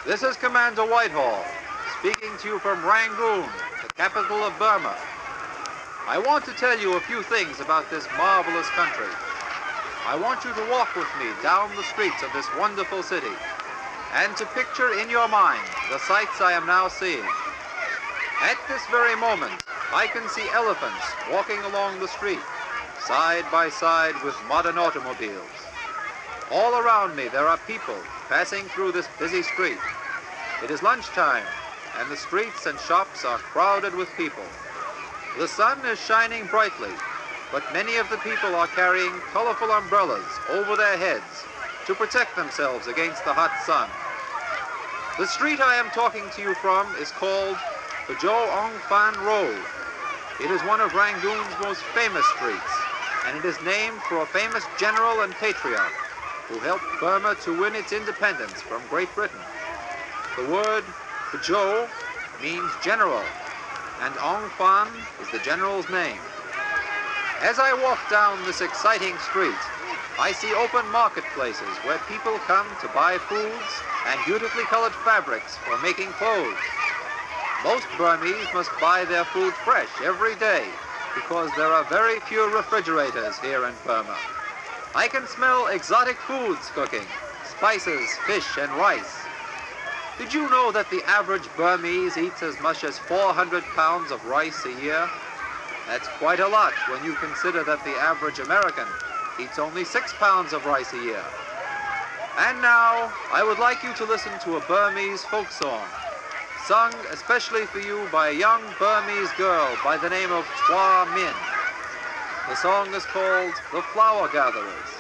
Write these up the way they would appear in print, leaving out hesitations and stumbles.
This is Commander Whitehall, speaking to you from Rangoon, the capital of Burma. I want to tell you a few things about this marvelous country. I want you to walk with me down the streets of this wonderful city and to picture in your mind the sights I am now seeing. At this very moment, I can see elephants walking along the street, side by side with modern automobiles. All around me there are people passing through this busy street. It is lunchtime, and the streets and shops are crowded with people. The sun is shining brightly, but many of the people are carrying colorful umbrellas over their heads to protect themselves against the hot sun. The street I am talking to you from is called Pjo Ong Fan Road. It is one of Rangoon's most famous streets, and it is named for a famous general and patriot who helped Burma to win its independence from Great Britain. The word Pjo means general, and Ong Fan is the general's name. As I walk down this exciting street, I see open marketplaces where people come to buy foods and beautifully colored fabrics for making clothes. Most Burmese must buy their food fresh every day because there are very few refrigerators here in Burma. I can smell exotic foods cooking, spices, fish, and rice. Did you know that the average Burmese eats as much as 400 pounds of rice a year? That's quite a lot when you consider that the average American eats only 6 pounds of rice a year. And now, I would like you to listen to a Burmese folk song, sung especially for you by a young Burmese girl by the name of Twa Min. The song is called The Flower Gatherers,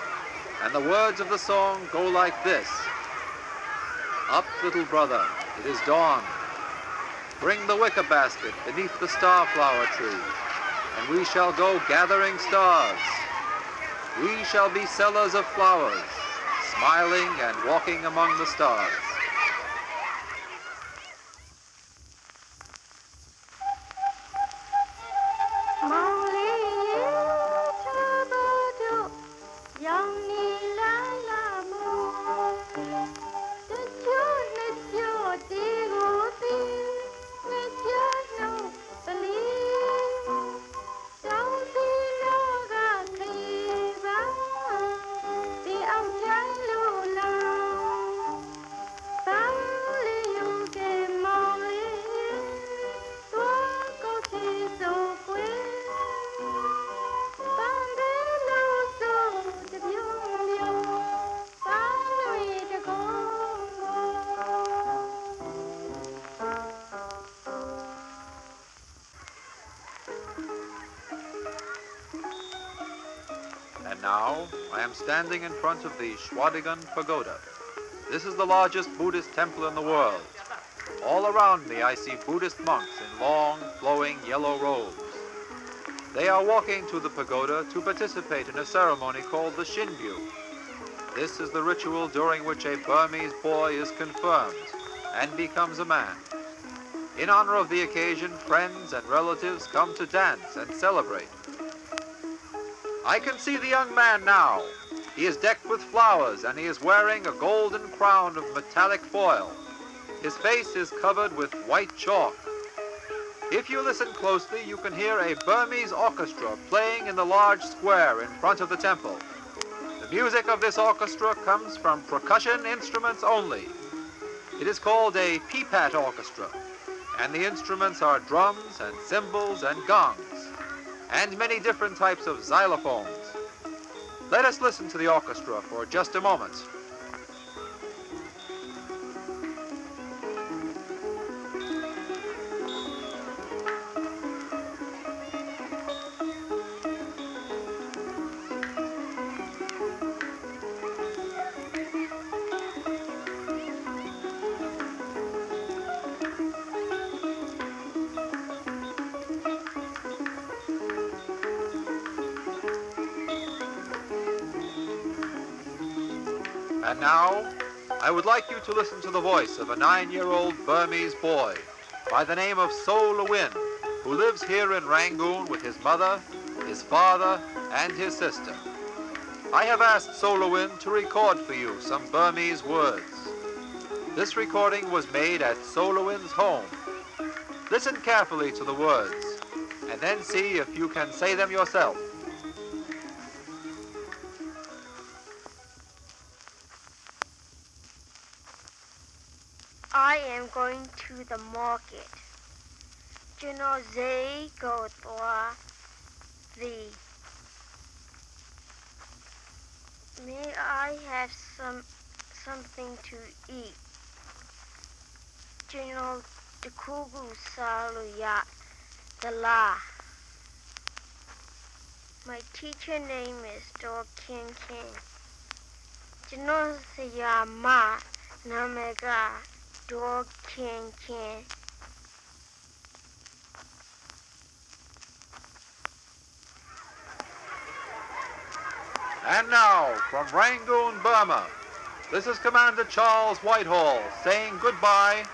and the words of the song go like this. Up, little brother, it is dawn. Bring the wicker basket beneath the starflower tree, and we shall go gathering stars. We shall be sellers of flowers, smiling and walking among the stars. And now, I am standing in front of the Shwadigan Pagoda. This is the largest Buddhist temple in the world. All around me I see Buddhist monks in long, flowing yellow robes. They are walking to the pagoda to participate in a ceremony called the Shinbyu. This is the ritual during which a Burmese boy is confirmed and becomes a man. In honor of the occasion, friends and relatives come to dance and celebrate. I can see the young man now. He is decked with flowers and he is wearing a golden crown of metallic foil. His face is covered with white chalk. If you listen closely, you can hear a Burmese orchestra playing in the large square in front of the temple. The music of this orchestra comes from percussion instruments only. It is called a peepat orchestra, and the instruments are drums and cymbals and gongs, and many different types of xylophones. Let us listen to the orchestra for just a moment. And now, I would like you to listen to the voice of a 9-year-old Burmese boy by the name of So Lewin, who lives here in Rangoon with his mother, his father, and his sister. I have asked So Lewin to record for you some Burmese words. This recording was made at Solowin's home. Listen carefully to the words, and then see if you can say them yourself. I am going to the market. You know, they go the. May I have something to eat? You know, the kugu saluya the la. My teacher name is Dog King King. You know, the yama namega Dog King King. And now, from Rangoon, Burma, this is Commander Charles Whitehall saying goodbye,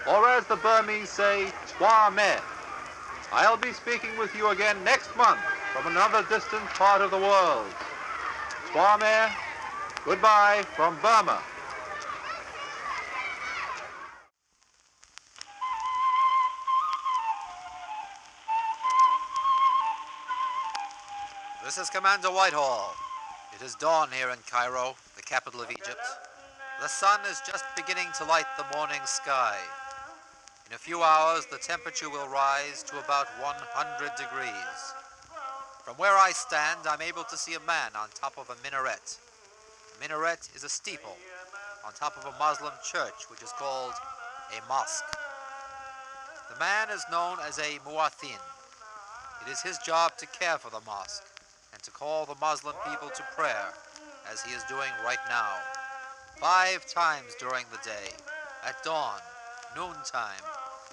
or as the Burmese say, Twa Me. I'll be speaking with you again next month from another distant part of the world. Twa Me, goodbye from Burma. This is Commander Whitehall. It is dawn here in Cairo, the capital of Egypt. The sun is just beginning to light the morning sky. In a few hours, the temperature will rise to about 100 degrees. From where I stand, I'm able to see a man on top of a minaret. A minaret is a steeple on top of a Muslim church, which is called a mosque. The man is known as a muathin. It is his job to care for the mosque and to call the Muslim people to prayer, as he is doing right now. 5 times during the day, at dawn, noontime,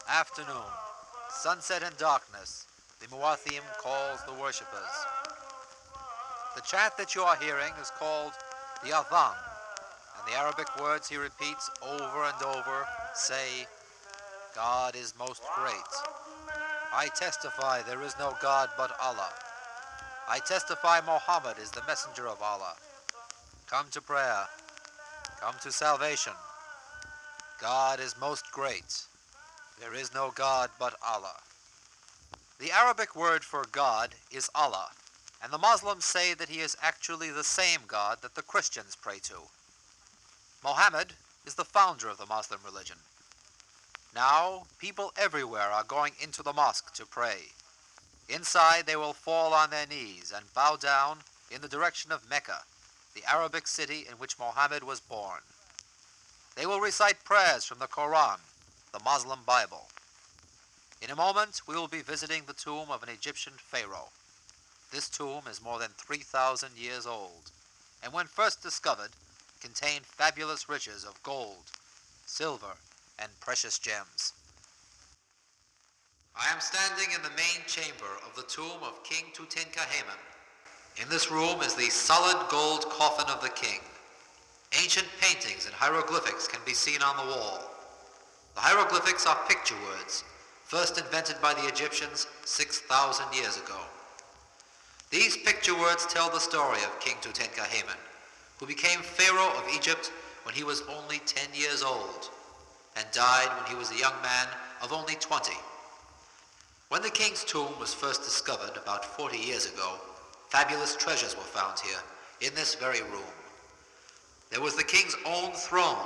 afternoon, sunset and darkness, the muathim calls the worshippers. The chant that you are hearing is called the adhan, and the Arabic words he repeats over and over say, God is most great. I testify there is no God but Allah. I testify Muhammad is the messenger of Allah. Come to prayer. Come to salvation. God is most great. There is no God but Allah. The Arabic word for God is Allah, and the Muslims say that he is actually the same God that the Christians pray to. Muhammad is the founder of the Muslim religion. Now, people everywhere are going into the mosque to pray. Inside, they will fall on their knees and bow down in the direction of Mecca, the Arabic city in which Muhammad was born. They will recite prayers from the Quran, the Muslim Bible. In a moment, we will be visiting the tomb of an Egyptian pharaoh. This tomb is more than 3,000 years old, and when first discovered, contained fabulous riches of gold, silver, and precious gems. I am standing in the main chamber of the tomb of King Tutankhamun. In this room is the solid gold coffin of the king. Ancient paintings and hieroglyphics can be seen on the wall. The hieroglyphics are picture words, first invented by the Egyptians 6,000 years ago. These picture words tell the story of King Tutankhamun, who became pharaoh of Egypt when he was only 10 years old, and died when he was a young man of only 20. When the king's tomb was first discovered about 40 years ago, fabulous treasures were found here, in this very room. There was the king's own throne,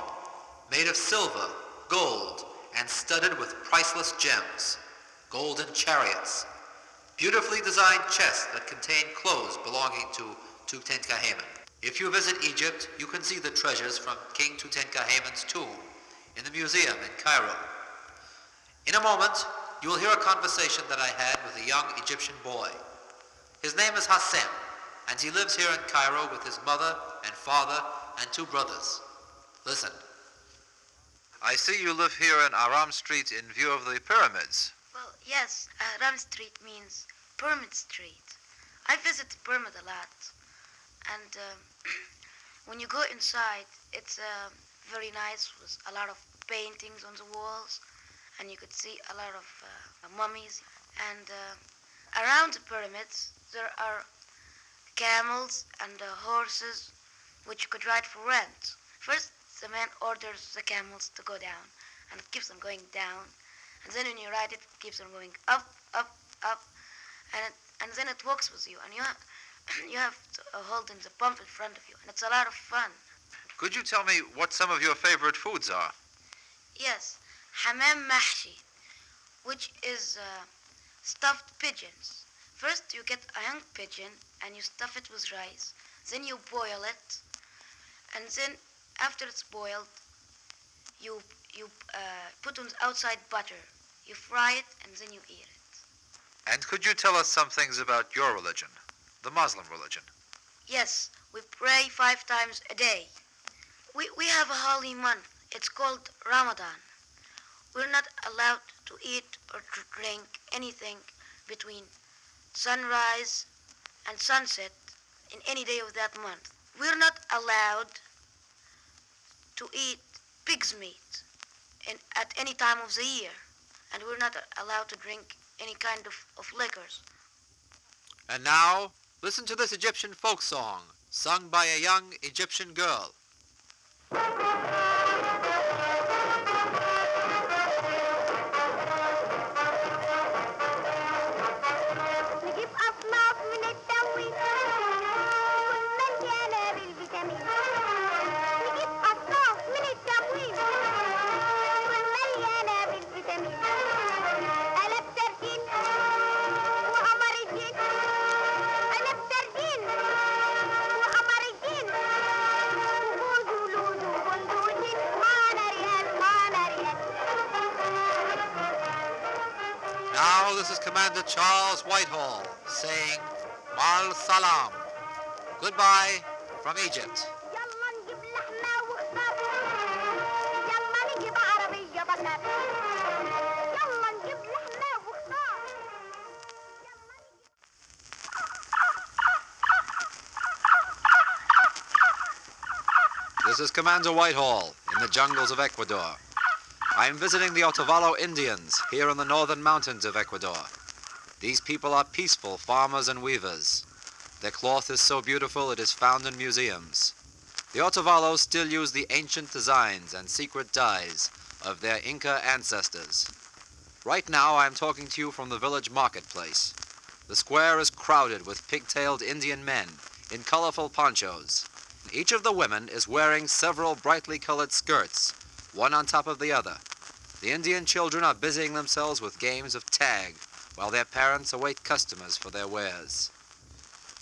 made of silver, gold, and studded with priceless gems, golden chariots, beautifully designed chests that contained clothes belonging to Tutankhamun. If you visit Egypt, you can see the treasures from King Tutankhamun's tomb in the museum in Cairo. In a moment, you will hear a conversation that I had with a young Egyptian boy. His name is Hassan, and he lives here in Cairo with his mother and father and 2 brothers. Listen. I see you live here in Aram Street in view of the pyramids. Well, yes, Aram Street means Pyramid Street. I visit the pyramid a lot, and when you go inside, it's very nice with a lot of paintings on the walls, and you could see a lot of mummies. And around the pyramids, there are camels and horses which you could ride for rent. First the man orders the camels to go down, and it keeps on going down. And then when you ride it, it keeps on going up, up, up, and then it walks with you, and you have to hold in the pump in front of you, and it's a lot of fun. Could you tell me what some of your favorite foods are? Yes, hamam mahshi, which is stuffed pigeons. First you get a young pigeon and you stuff it with rice. Then you boil it, and then after it's boiled, you put on outside butter. You fry it and then you eat it. And could you tell us some things about your religion, the Muslim religion? Yes, we pray 5 times a day. We have a holy month. It's called Ramadan. We're not allowed to eat or to drink anything between sunrise and sunset in any day of that month. We're not allowed to eat pig's meat at any time of the year. And we're not allowed to drink any kind of liquors. And now, listen to this Egyptian folk song, sung by a young Egyptian girl. Now this is Commander Charles Whitehall saying Mal Salam. Goodbye from Egypt. This is Commander Whitehall in the jungles of Ecuador. I am visiting the Otavalo Indians here in the northern mountains of Ecuador. These people are peaceful farmers and weavers. Their cloth is so beautiful it is found in museums. The Otavalos still use the ancient designs and secret dyes of their Inca ancestors. Right now I am talking to you from the village marketplace. The square is crowded with pigtailed Indian men in colorful ponchos. Each of the women is wearing several brightly colored skirts, one on top of the other. The Indian children are busying themselves with games of tag, while their parents await customers for their wares.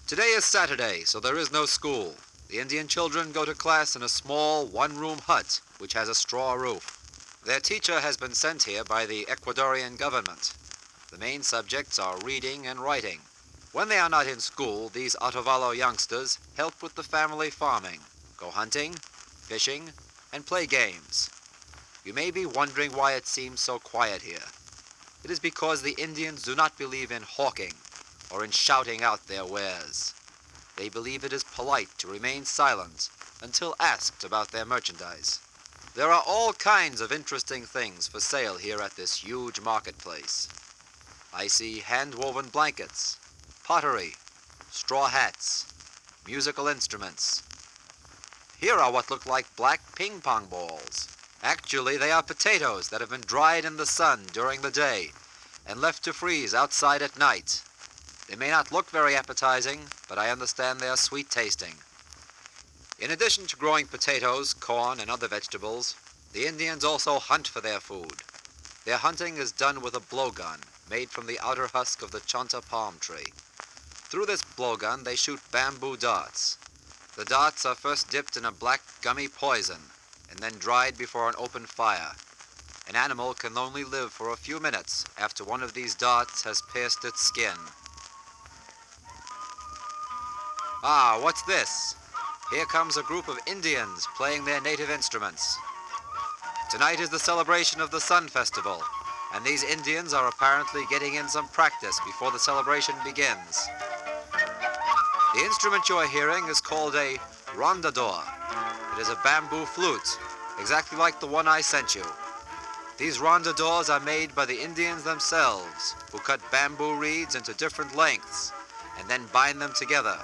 Today is Saturday, so there is no school. The Indian children go to class in a small one-room hut, which has a straw roof. Their teacher has been sent here by the Ecuadorian government. The main subjects are reading and writing. When they are not in school, these Otavalo youngsters help with the family farming, go hunting, fishing, and play games. You may be wondering why it seems so quiet here. It is because the Indians do not believe in hawking or in shouting out their wares. They believe it is polite to remain silent until asked about their merchandise. There are all kinds of interesting things for sale here at this huge marketplace. I see hand-woven blankets, pottery, straw hats, musical instruments. Here are what look like black ping-pong balls. Actually, they are potatoes that have been dried in the sun during the day and left to freeze outside at night. They may not look very appetizing, but I understand they are sweet tasting. In addition to growing potatoes, corn, and other vegetables, the Indians also hunt for their food. Their hunting is done with a blowgun made from the outer husk of the chonta palm tree. Through this blowgun, they shoot bamboo darts. The darts are first dipped in a black gummy poison and then dried before an open fire. An animal can only live for a few minutes after one of these darts has pierced its skin. Ah, what's this? Here comes a group of Indians playing their native instruments. Tonight is the celebration of the Sun Festival, and these Indians are apparently getting in some practice before the celebration begins. The instrument you are hearing is called a rondador. It is a bamboo flute, exactly like the one I sent you. These rondadors are made by the Indians themselves, who cut bamboo reeds into different lengths and then bind them together.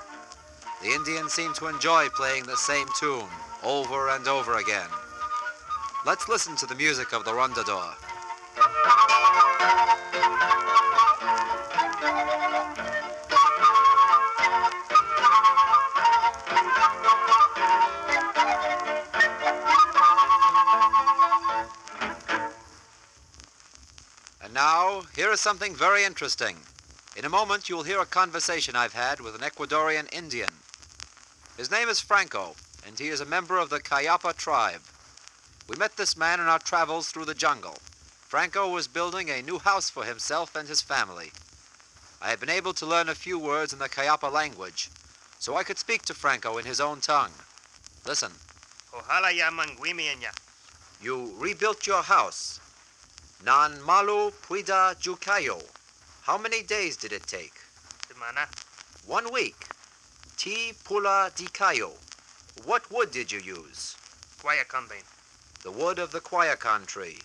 The Indians seem to enjoy playing the same tune over and over again. Let's listen to the music of the rondador. And now, here is something very interesting. In a moment, you'll hear a conversation I've had with an Ecuadorian Indian. His name is Franco, and he is a member of the Cayapa tribe. We met this man in our travels through the jungle. Franco was building a new house for himself and his family. I had been able to learn a few words in the Cayapa language, so I could speak to Franco in his own tongue. Listen. You rebuilt your house. Nan malu puida jukayo. How many days did it take? Semana. 1 week. Ti pula di kayo. What wood did you use? Quaya combine. The wood of the Quayacon tree.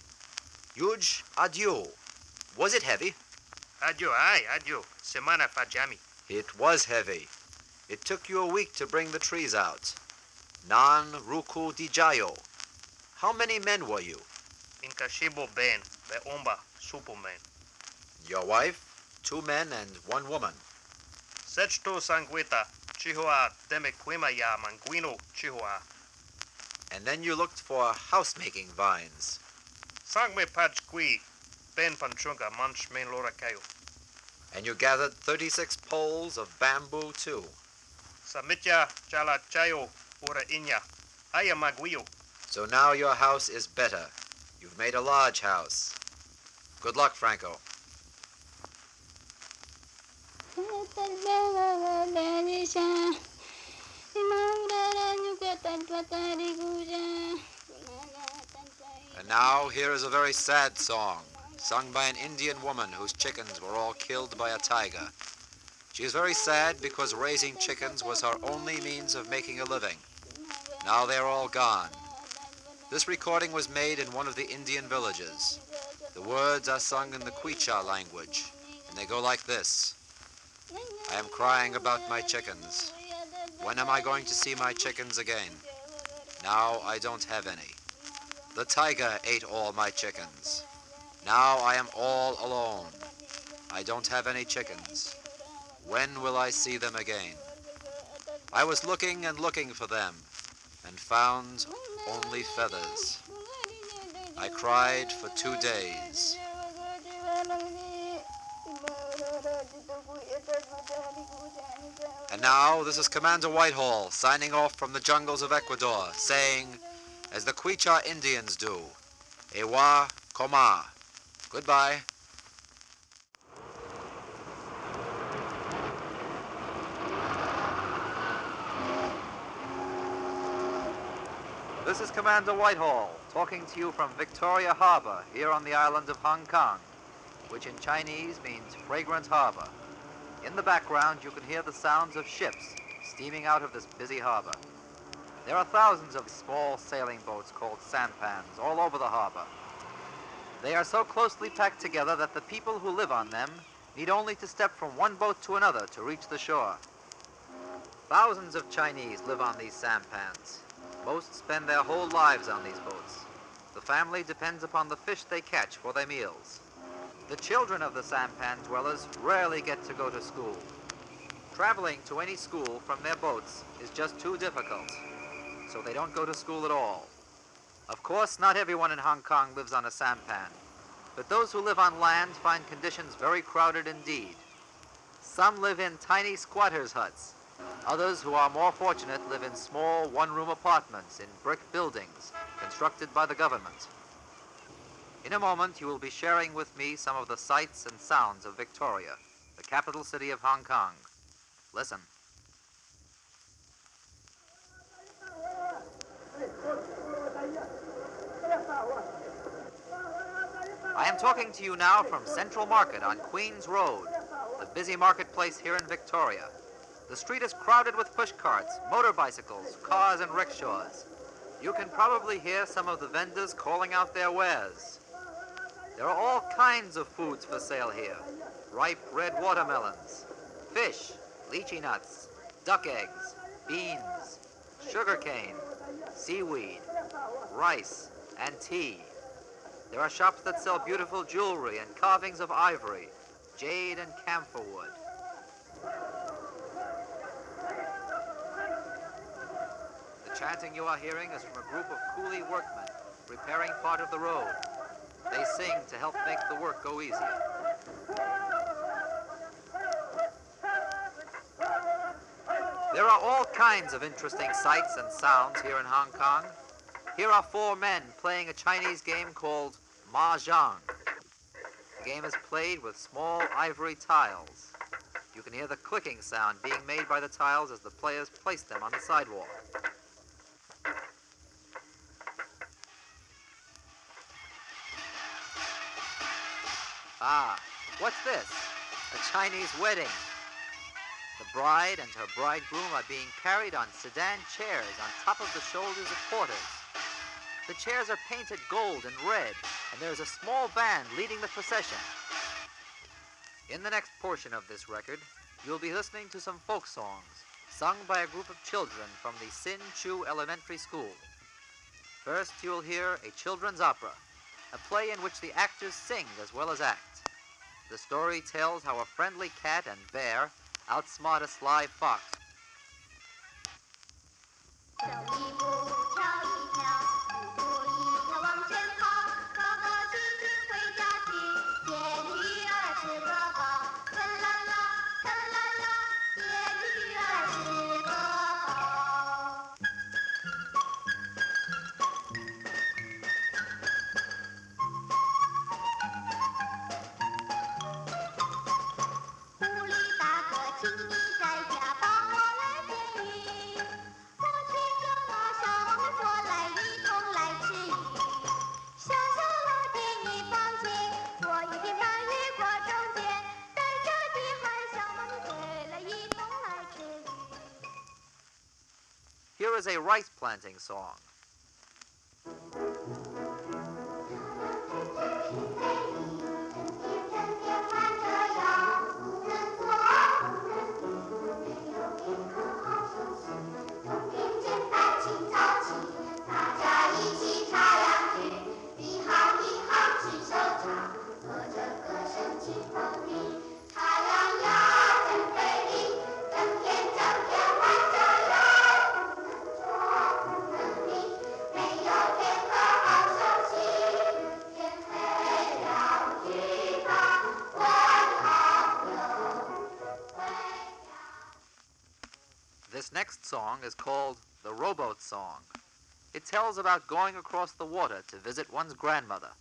Yuj adieu. Was it heavy? Adieu, ay, adieu. Semana fajami. It was heavy. It took you a week to bring the trees out. Nan ruku di jayo. How many men were you? Inkashibo ben, be omba, superman. Your wife, 2 men and 1 woman. Sechto sanguita, chihua demequima ya manguino chihua. And then you looked for housemaking vines. Sangme pachqui, ben panchunga manch main lora kayo. And you gathered 36 poles of bamboo too. Samitya chala chayo ura inya, aya maguio. So now your house is better. You've made a large house. Good luck, Franco. And now here is a very sad song, sung by an Indian woman whose chickens were all killed by a tiger. She is very sad because raising chickens was her only means of making a living. Now they're all gone. This recording was made in one of the Indian villages. The words are sung in the Quicha language, and they go like this. I am crying about my chickens. When am I going to see my chickens again? Now I don't have any. The tiger ate all my chickens. Now I am all alone. I don't have any chickens. When will I see them again? I was looking and looking for them, and found only feathers. I cried for 2 days. And now this is Commander Whitehall signing off from the jungles of Ecuador, saying, as the Quicha Indians do, Ewa Koma. Goodbye. This is Commander Whitehall, talking to you from Victoria Harbor, here on the island of Hong Kong, which in Chinese means fragrant harbor. In the background, you can hear the sounds of ships steaming out of this busy harbor. There are thousands of small sailing boats called sampans all over the harbor. They are so closely packed together that the people who live on them need only to step from one boat to another to reach the shore. Thousands of Chinese live on these sampans. Most spend their whole lives on these boats. The family depends upon the fish they catch for their meals. The children of the sampan dwellers rarely get to go to school. Traveling to any school from their boats is just too difficult, so they don't go to school at all. Of course, not everyone in Hong Kong lives on a sampan, but those who live on land find conditions very crowded indeed. Some live in tiny squatters' huts. Others who are more fortunate live in small one-room apartments in brick buildings constructed by the government. In a moment, you will be sharing with me some of the sights and sounds of Victoria, the capital city of Hong Kong. Listen. I am talking to you now from Central Market on Queen's Road, the busy marketplace here in Victoria. The street is crowded with push carts, motor bicycles, cars, and rickshaws. You can probably hear some of the vendors calling out their wares. There are all kinds of foods for sale here. Ripe red watermelons, fish, lychee nuts, duck eggs, beans, sugarcane, seaweed, rice, and tea. There are shops that sell beautiful jewelry and carvings of ivory, jade and camphor wood. The chanting you are hearing is from a group of coolie workmen repairing part of the road. They sing to help make the work go easier. There are all kinds of interesting sights and sounds here in Hong Kong. Here are 4 men playing a Chinese game called Mahjong. The game is played with small ivory tiles. You can hear the clicking sound being made by the tiles as the players place them on the sidewalk. Ah, what's this? A Chinese wedding. The bride and her bridegroom are being carried on sedan chairs on top of the shoulders of porters. The chairs are painted gold and red, and there is a small band leading the procession. In the next portion of this record, you'll be listening to some folk songs sung by a group of children from the Sin Chu Elementary School. First, you'll hear a children's opera, a play in which the actors sing as well as act. The story tells how a friendly cat and bear outsmart a sly fox. 走一步，跳一跳，一步一跳往前跑，高高兴兴回家去，夜里鱼儿吃个饱，啦啦啦，啦啦啦，夜里鱼儿吃个饱。狐狸大哥，请你在家帮我来捡鱼，我去叫那小巫婆来一同来吃鱼。小小老天你放心，我一定把鱼过中间，带着地盘小猫咪回来一同来吃鱼。 Here is a rice planting song. 'This next song is called the Rowboat Song. It tells about going across the water to visit one's grandmother.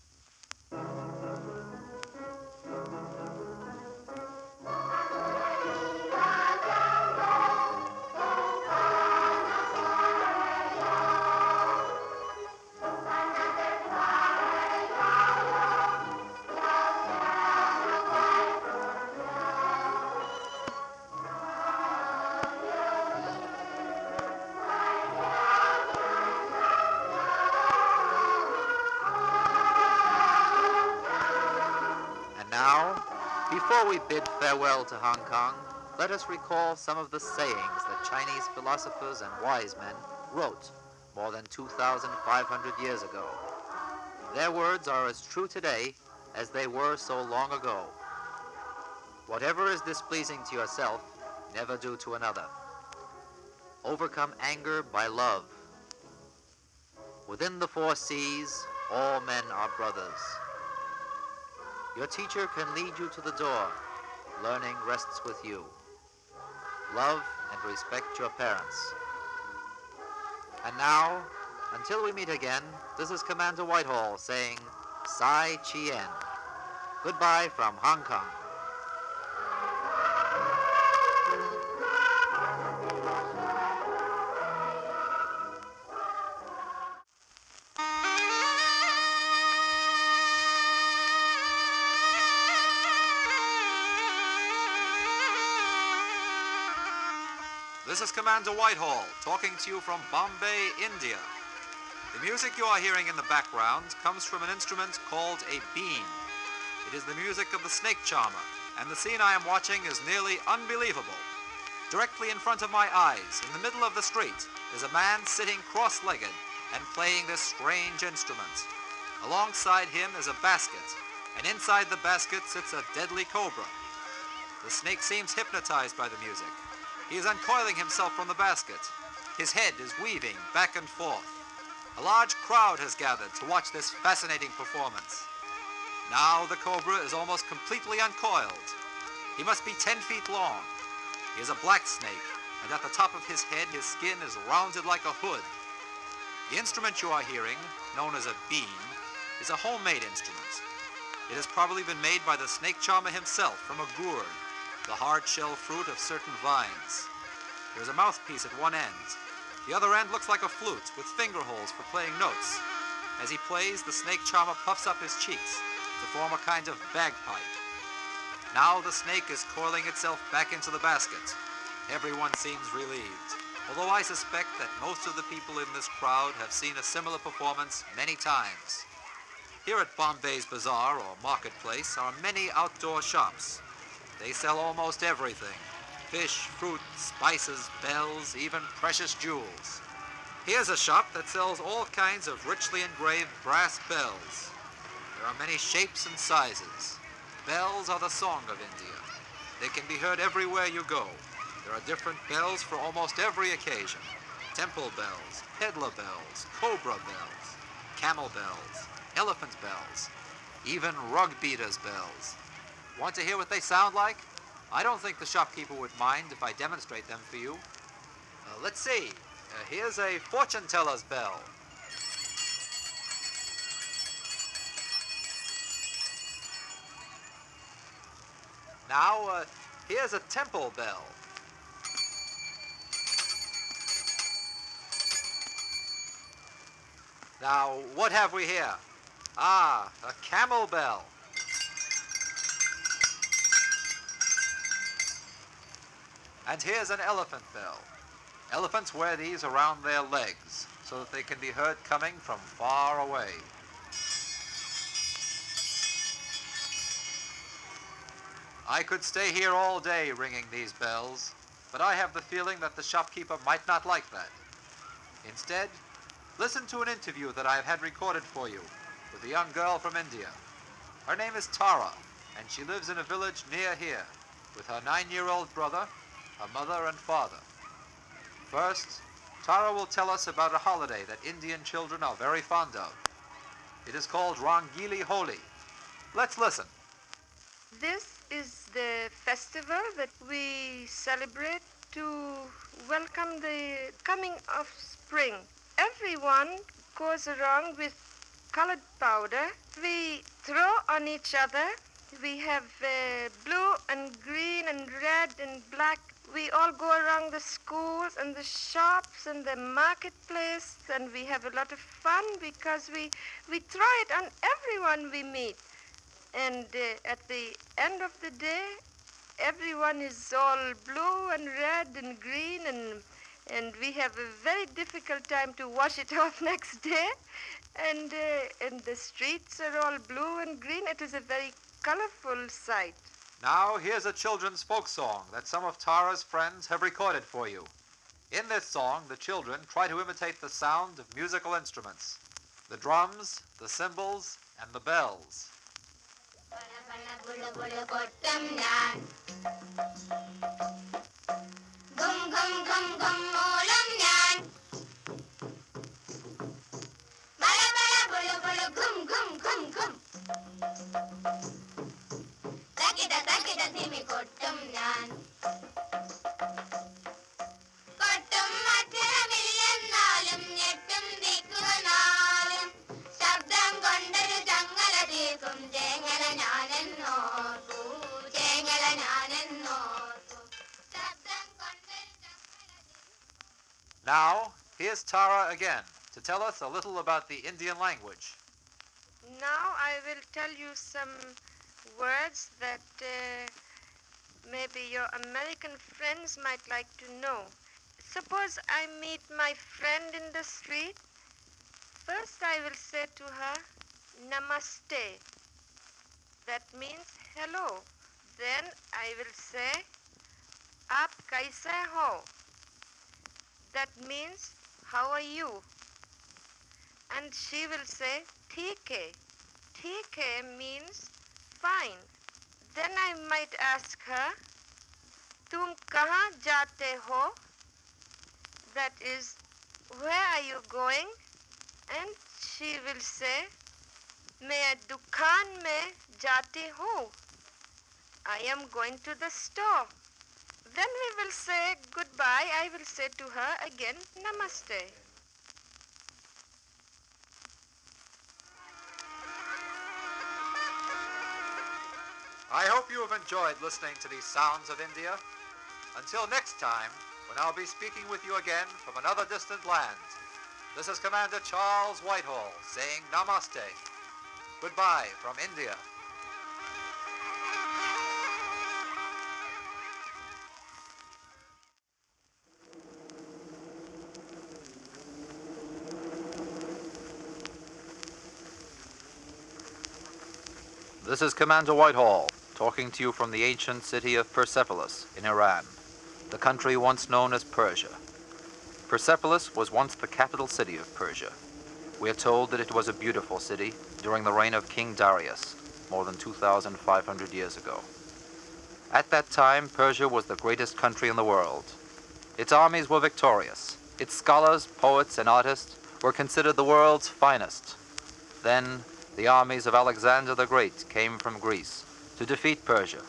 Now, before we bid farewell to Hong Kong, let us recall some of the sayings that Chinese philosophers and wise men wrote more than 2,500 years ago. Their words are as true today as they were so long ago. Whatever is displeasing to yourself, never do to another. Overcome anger by love. Within the 4 seas, all men are brothers. Your teacher can lead you to the door. Learning rests with you. Love and respect your parents. And now, until we meet again, this is Commander Whitehall saying, Sai Chien. Goodbye from Hong Kong. This is Commander Whitehall, talking to you from Bombay, India. The music you are hearing in the background comes from an instrument called a bean. It is the music of the snake charmer, and the scene I am watching is nearly unbelievable. Directly in front of my eyes, in the middle of the street, is a man sitting cross-legged, and playing this strange instrument. Alongside him is a basket, and inside the basket sits a deadly cobra. The snake seems hypnotized by the music. He is uncoiling himself from the basket. His head is weaving back and forth. A large crowd has gathered to watch this fascinating performance. Now the cobra is almost completely uncoiled. He must be 10 feet long. He is a black snake, and at the top of his head his skin is rounded like a hood. The instrument you are hearing, known as a bean, is a homemade instrument. It has probably been made by the snake charmer himself from a gourd, the hard shell fruit of certain vines. There is a mouthpiece at one end. The other end looks like a flute with finger holes for playing notes. As he plays, the snake charmer puffs up his cheeks to form a kind of bagpipe. Now the snake is coiling itself back into the basket. Everyone seems relieved, although I suspect that most of the people in this crowd have seen a similar performance many times. Here at Bombay's Bazaar or Marketplace are many outdoor shops. They sell almost everything: fish, fruit, spices, bells, even precious jewels. Here's a shop that sells all kinds of richly engraved brass bells. There are many shapes and sizes. Bells are the song of India. They can be heard everywhere you go. There are different bells for almost every occasion: temple bells, peddler bells, cobra bells, camel bells, elephant bells, even rug beaters' bells. Want to hear what they sound like? I don't think the shopkeeper would mind if I demonstrate them for you. Let's see. Here's a fortune teller's bell. Now, here's a temple bell. Now, what have we here? Ah, a camel bell. And here's an elephant bell. Elephants wear these around their legs so that they can be heard coming from far away. I could stay here all day ringing these bells, but I have the feeling that the shopkeeper might not like that. Instead, listen to an interview that I've had recorded for you with a young girl from India. Her name is Tara, and she lives in a village near here with her 9-year-old brother, her mother and father. First, Tara will tell us about a holiday that Indian children are very fond of. It is called Rangili Holi. Let's listen. This is the festival that we celebrate to welcome the coming of spring. Everyone goes around with colored powder. We throw on each other. We have blue and green and red and black. We all go around the schools and the shops and the marketplace, and we have a lot of fun because we throw it on everyone we meet. And at the end of the day, everyone is all blue and red and green, and we have a very difficult time to wash it off next day. And the streets are all blue and green. It is a very colorful sight. Now, here's a children's folk song that some of Tara's friends have recorded for you. In this song, the children try to imitate the sound of musical instruments: the drums, the cymbals, and the bells. Now, here's Tara again to tell us a little about the Indian language. Now I will tell you some words that maybe your American friends might like to know. Suppose I meet my friend in the street. First I will say to her, Namaste. That means hello. Then I will say, Aap kaise ho? That means, how are you? and she will say, "Theek hai." "Theek hai" means fine. Then I might ask her, "Tum kahan jate ho?" That is, "Where are you going?" And she will say, "Main dukaan mein jati hu." I am going to the store. Then we will say goodbye. I will say to her again, "Namaste." I hope you have enjoyed listening to these sounds of India. Until next time, when I'll be speaking with you again from another distant land, this is Commander Charles Whitehall saying Namaste. Goodbye from India. This is Commander Whitehall, talking to you from the ancient city of Persepolis in Iran, the country once known as Persia. Persepolis was once the capital city of Persia. We are told that it was a beautiful city during the reign of King Darius, more than 2,500 years ago. At that time, Persia was the greatest country in the world. Its armies were victorious. Its scholars, poets, and artists were considered the world's finest. Then, the armies of Alexander the Great came from Greece to defeat Persia,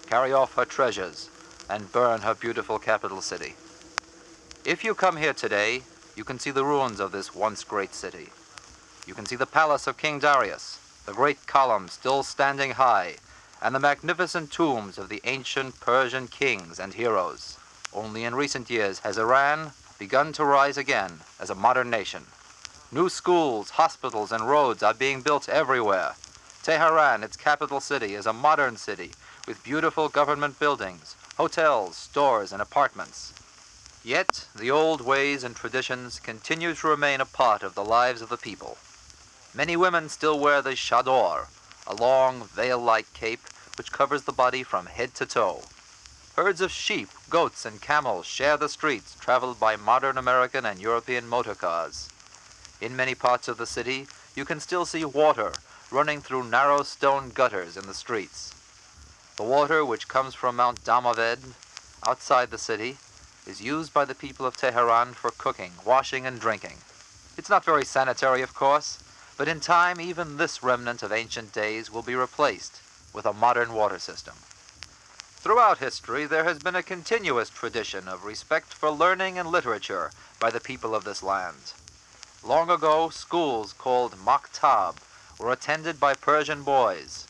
carry off her treasures, and burn her beautiful capital city. If you come here today, you can see the ruins of this once great city. You can see the palace of King Darius, the great columns still standing high, and the magnificent tombs of the ancient Persian kings and heroes. Only in recent years has Iran begun to rise again as a modern nation. New schools, hospitals, and roads are being built everywhere. Tehran, its capital city, is a modern city with beautiful government buildings, hotels, stores, and apartments. Yet, the old ways and traditions continue to remain a part of the lives of the people. Many women still wear the chador, a long, veil-like cape which covers the body from head to toe. Herds of sheep, goats, and camels share the streets traveled by modern American and European motor cars. In many parts of the city, you can still see water running through narrow stone gutters in the streets. The water, which comes from Mount Damaved, outside the city, is used by the people of Tehran for cooking, washing, and drinking. It's not very sanitary, of course, but in time, even this remnant of ancient days will be replaced with a modern water system. Throughout history, there has been a continuous tradition of respect for learning and literature by the people of this land. Long ago, schools called maktab were attended by Persian boys.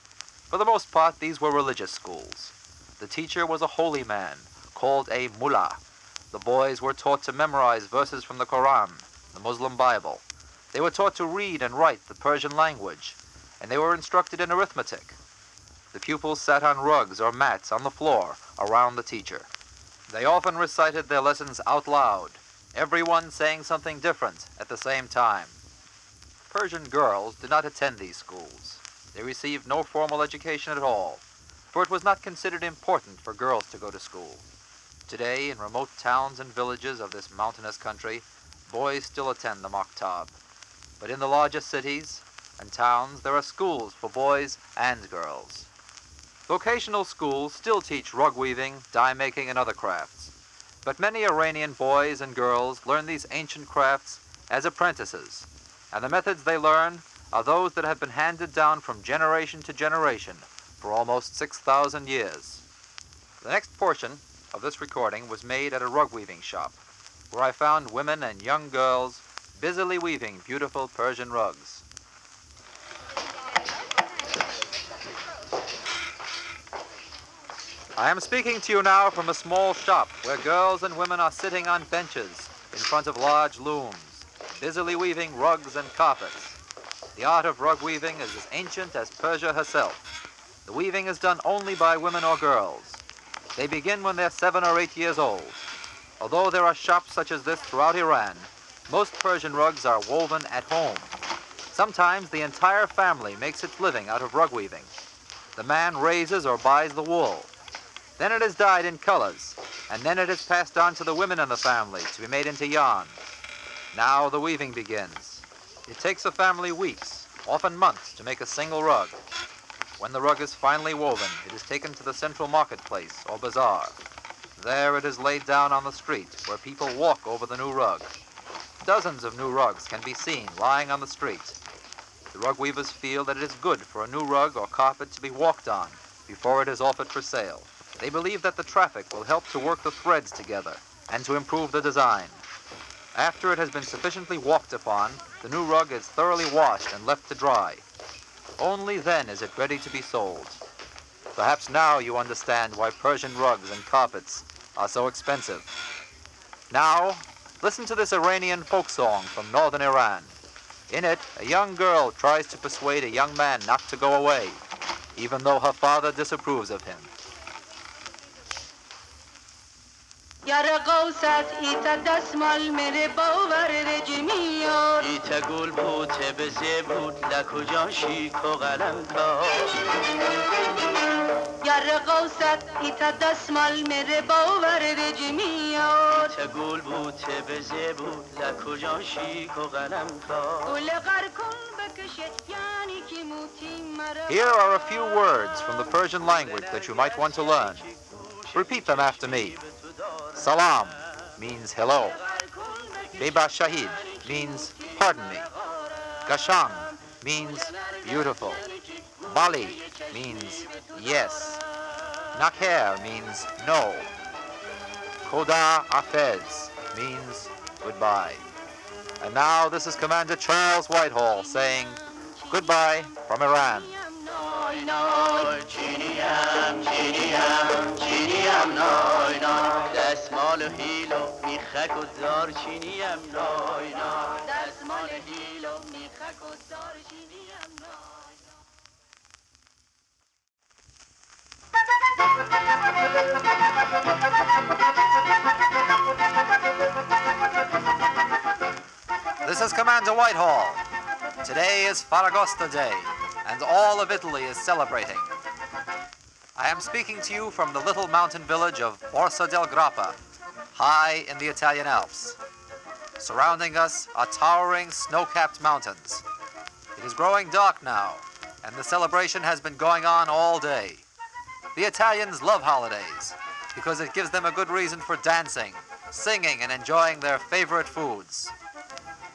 For the most part, these were religious schools. The teacher was a holy man called a mullah. The boys were taught to memorize verses from the Quran, the Muslim Bible. They were taught to read and write the Persian language, and they were instructed in arithmetic. The pupils sat on rugs or mats on the floor around the teacher. They often recited their lessons out loud, everyone saying something different at the same time. Persian girls did not attend these schools. They received no formal education at all, for it was not considered important for girls to go to school. Today, in remote towns and villages of this mountainous country, boys still attend the maktab. But in the larger cities and towns, there are schools for boys and girls. Vocational schools still teach rug weaving, dye making, and other crafts. But many Iranian boys and girls learn these ancient crafts as apprentices, and the methods they learn are those that have been handed down from generation to generation for almost 6,000 years. The next portion of this recording was made at a rug weaving shop, where I found women and young girls busily weaving beautiful Persian rugs. I am speaking to you now from a small shop where girls and women are sitting on benches in front of large looms, busily weaving rugs and carpets. The art of rug weaving is as ancient as Persia herself. The weaving is done only by women or girls. They begin when they're 7 or 8 years old. Although there are shops such as this throughout Iran, most Persian rugs are woven at home. Sometimes the entire family makes its living out of rug weaving. The man raises or buys the wool. Then it is dyed in colors, and then it is passed on to the women in the family to be made into yarn. Now the weaving begins. It takes a family weeks, often months, to make a single rug. When the rug is finally woven, it is taken to the central marketplace or bazaar. There it is laid down on the street, where people walk over the new rug. Dozens of new rugs can be seen lying on the street. The rug weavers feel that it is good for a new rug or carpet to be walked on before it is offered for sale. They believe that the traffic will help to work the threads together and to improve the design. After it has been sufficiently walked upon, the new rug is thoroughly washed and left to dry. Only then is it ready to be sold. Perhaps now you understand why Persian rugs and carpets are so expensive. Now, listen to this Iranian folk song from northern Iran. In it, a young girl tries to persuade a young man not to go away, even though her father disapproves of him. یاره قوست ایتا دستمال میره باور رجمیار ایتا گل بوته به زبود لکجان شیک و قلم کار یاره قوست ایتا دستمال میره باور رجمیار ایتا گل بوته به زبود لکجان شیک و قلم کار گل قرکن بکشت یعنی که موتی مرا Here are a few words from the Persian language that you might want to learn. Repeat them after me. Salam means hello. Beba Shahid means pardon me. Gashang means beautiful. Bali means yes. Nakher means no. Khoda Hafez means goodbye. And now this is Commander Charles Whitehall saying goodbye from Iran. دستمال و هیل و میخک و زار چینیم نای نای دستمال هیل و میخک و زار چینیم نای This is Commander Whitehall. Today is Ferragosto Day, and all of Italy is celebrating. I am speaking to you from the little mountain village of Borsa del Grappa, high in the Italian Alps. Surrounding us are towering snow-capped mountains. It is growing dark now, and the celebration has been going on all day. The Italians love holidays because it gives them a good reason for dancing, singing, and enjoying their favorite foods.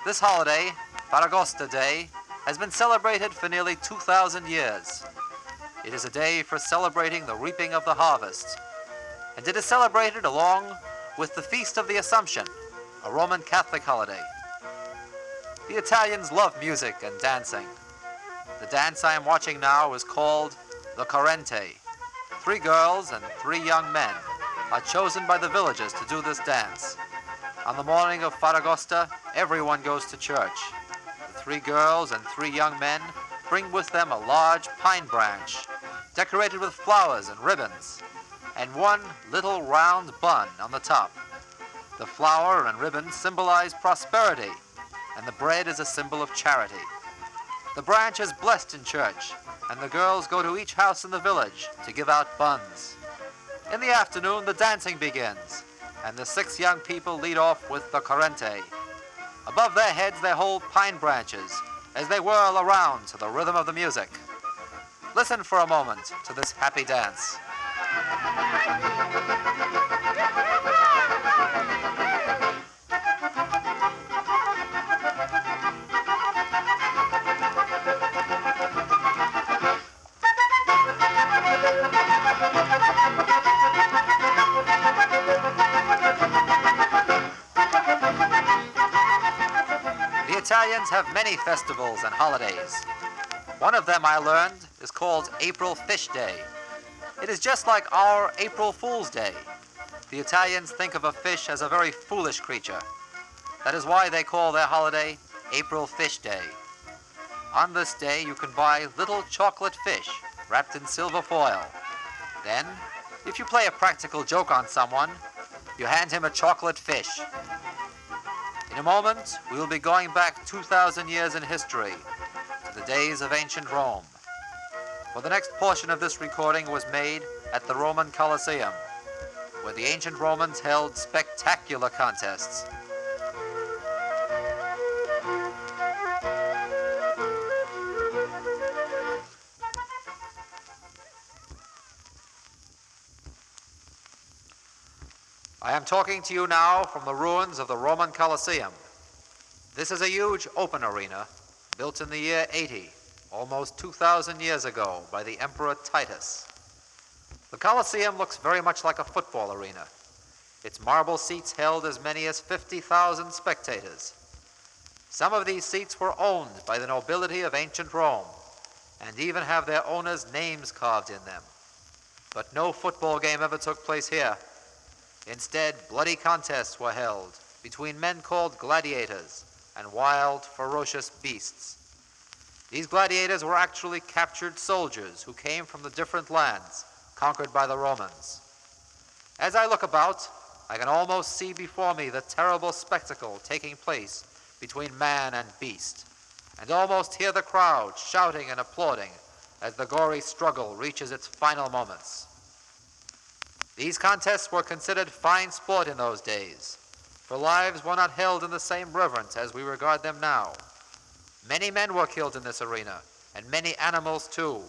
This holiday, Ferragosto Day, has been celebrated for nearly 2,000 years. It is a day for celebrating the reaping of the harvest, and it is celebrated along with the Feast of the Assumption, a Roman Catholic holiday. The Italians love music and dancing. The dance I am watching now is called the Corrente. 3 girls and 3 young men are chosen by the villagers to do this dance. On the morning of Ferragosto, everyone goes to church. The 3 girls and 3 young men bring with them a large pine branch, decorated with flowers and ribbons, and 1 little round bun on the top. The flower and ribbons symbolize prosperity, and the bread is a symbol of charity. The branch is blessed in church, and the girls go to each house in the village to give out buns. In the afternoon, the dancing begins, and the 6 young people lead off with the Corrente. Above their heads, they hold pine branches as they whirl around to the rhythm of the music. Listen for a moment to this happy dance. The Italians have many festivals and holidays. One of them I learned is called April Fish Day. It is just like our April Fool's Day. The Italians think of a fish as a very foolish creature. That is why they call their holiday April Fish Day. On this day, you can buy little chocolate fish wrapped in silver foil. Then, if you play a practical joke on someone, you hand him a chocolate fish. In a moment, we will be going back 2,000 years in history to the days of ancient Rome. For the next portion of this recording was made at the Roman Colosseum, where the ancient Romans held spectacular contests. am talking to you now from the ruins of the Roman Colosseum. This is a huge open arena built in the year 80, almost 2,000 years ago, by the Emperor Titus. The Colosseum looks very much like a football arena. Its marble seats held as many as 50,000 spectators. Some of these seats were owned by the nobility of ancient Rome and even have their owners' names carved in them. But no football game ever took place here. Instead, bloody contests were held between men called gladiators and wild, ferocious beasts. These gladiators were actually captured soldiers who came from the different lands conquered by the Romans. As I look about, I can almost see before me the terrible spectacle taking place between man and beast, and almost hear the crowd shouting and applauding as the gory struggle reaches its final moments. These contests were considered fine sport in those days, for lives were not held in the same reverence as we regard them now. Many men were killed in this arena, and many animals too.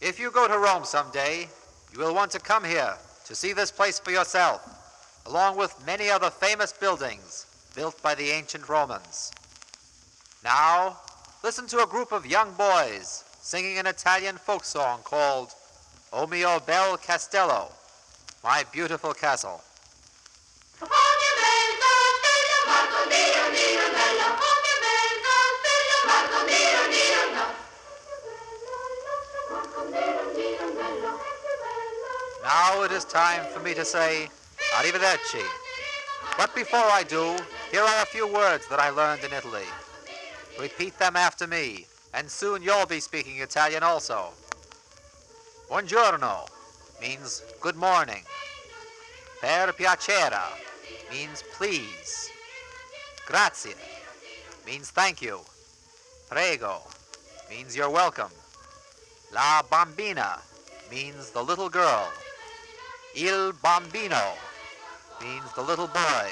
If you go to Rome someday, you will want to come here to see this place for yourself, along with many other famous buildings built by the ancient Romans. Now, listen to a group of young boys singing an Italian folk song called O mio bel castello, my beautiful castle. Now it is time for me to say arrivederci. But before I do, here are a few words that I learned in Italy. Repeat them after me, and soon you'll be speaking Italian also. Buongiorno means good morning. Per piacere means please. Grazie means thank you. Prego means you're welcome. La bambina means the little girl. Il bambino means the little boy.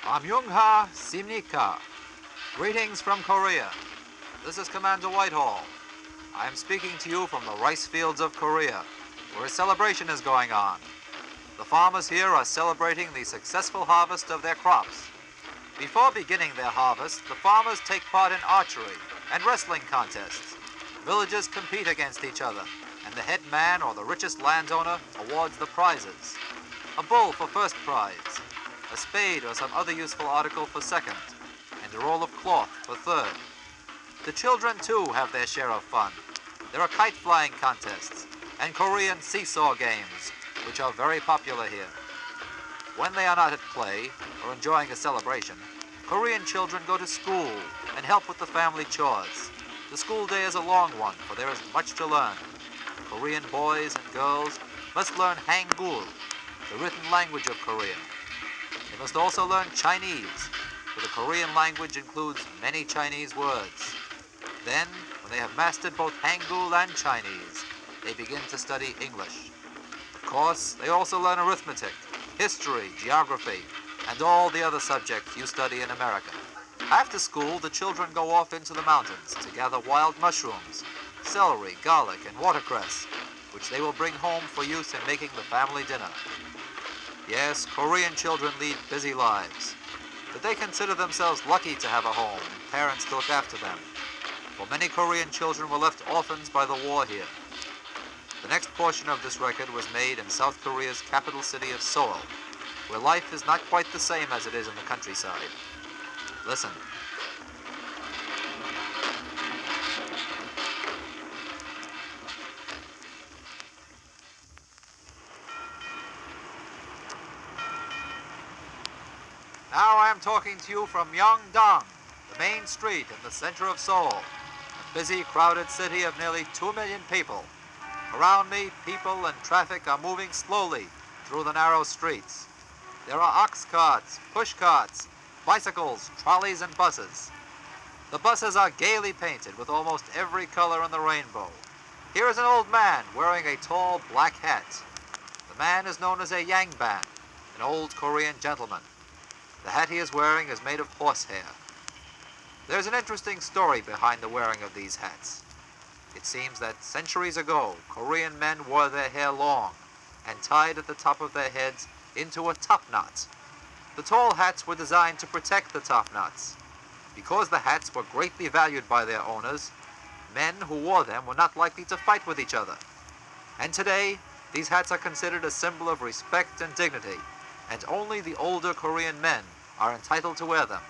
Amyungha Simnika. Greetings from Korea. This is Commander Whitehall. I am speaking to you from the rice fields of Korea, where a celebration is going on. The farmers here are celebrating the successful harvest of their crops. Before beginning their harvest, the farmers take part in archery and wrestling contests. Villagers compete against each other, and the head man or the richest landowner awards the prizes. A bull for first prize, a spade or some other useful article for second, and a roll of cloth for third. The children too have their share of fun. There are kite flying contests and Korean seesaw games, which are very popular here. When they are not at play or enjoying a celebration, Korean children go to school and help with the family chores. The school day is a long one, for there is much to learn. Korean boys and girls must learn Hangul, the written language of Korea. They must also learn Chinese, for the Korean language includes many Chinese words. Then, when they have mastered both Hangul and Chinese, they begin to study English. Of course, they also learn arithmetic, history, geography, and all the other subjects you study in America. After school, the children go off into the mountains to gather wild mushrooms, celery, garlic, and watercress, which they will bring home for use in making the family dinner. Yes, Korean children lead busy lives, but they consider themselves lucky to have a home and parents to look after them, for many Korean children were left orphans by the war here. The next portion of this record was made in South Korea's capital city of Seoul, where life is not quite the same as it is in the countryside. Listen. Now I am talking to you from Myeongdong, the main street in the center of Seoul, a busy, crowded city of nearly 2 million people. Around me, people and traffic are moving slowly through the narrow streets. There are ox carts, push carts, bicycles, trolleys, and buses. The buses are gaily painted with almost every color in the rainbow. Here is an old man wearing a tall black hat. The man is known as a yangban, an old Korean gentleman. The hat he is wearing is made of horsehair. There's an interesting story behind the wearing of these hats. It seems that centuries ago, Korean men wore their hair long and tied at the top of their heads into a topknot. The tall hats were designed to protect the topknots. Because the hats were greatly valued by their owners, men who wore them were not likely to fight with each other. And today, these hats are considered a symbol of respect and dignity, and only the older Korean men are entitled to wear them.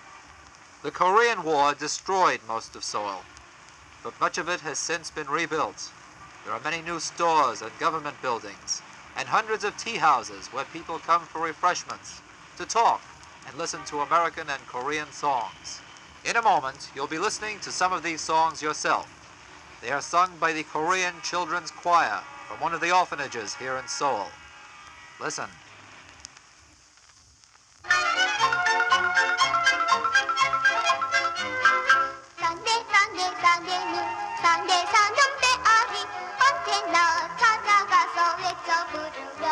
The Korean War destroyed most of Seoul, but much of it has since been rebuilt. There are many new stores and government buildings, and hundreds of tea houses where people come for refreshments, to talk, and listen to American and Korean songs. In a moment, you'll be listening to some of these songs yourself. They are sung by the Korean Children's Choir from one of the orphanages here in Seoul. Listen. 상대 배아리 언제나 찾아가서 외쳐 부르며